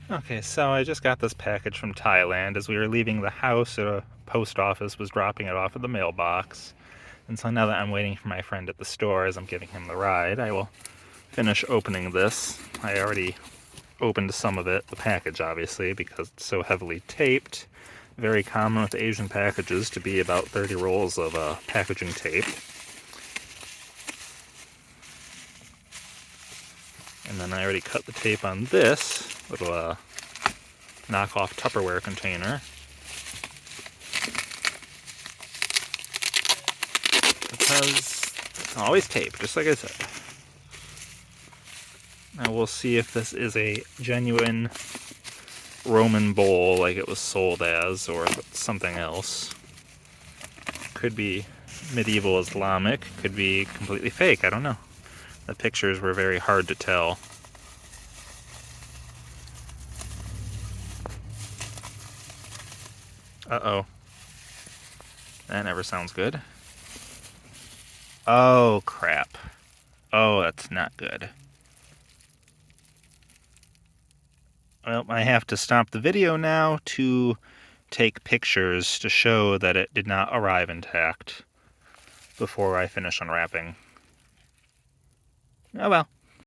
Okay, so I just got this package from Thailand. As we were leaving the house, a post office was dropping it off at the mailbox. And so now that I'm waiting for my friend at the store as I'm giving him the ride, I will finish opening this. I already opened some of it, the package obviously, because it's so heavily taped. Very common with Asian packages to be about 30 rolls of packaging tape. And then I already cut the tape on this little knockoff Tupperware container. Because it's always tape, just like I said. Now we'll see if this is a genuine Roman bowl like it was sold as, or if it's something else. Could be medieval Islamic, could be completely fake, I don't know. The pictures were very hard to tell. Uh-oh. That never sounds good. Oh, crap. Oh, that's not good. Well, I have to stop the video now to take pictures to show that it did not arrive intact before I finish unwrapping. Oh well.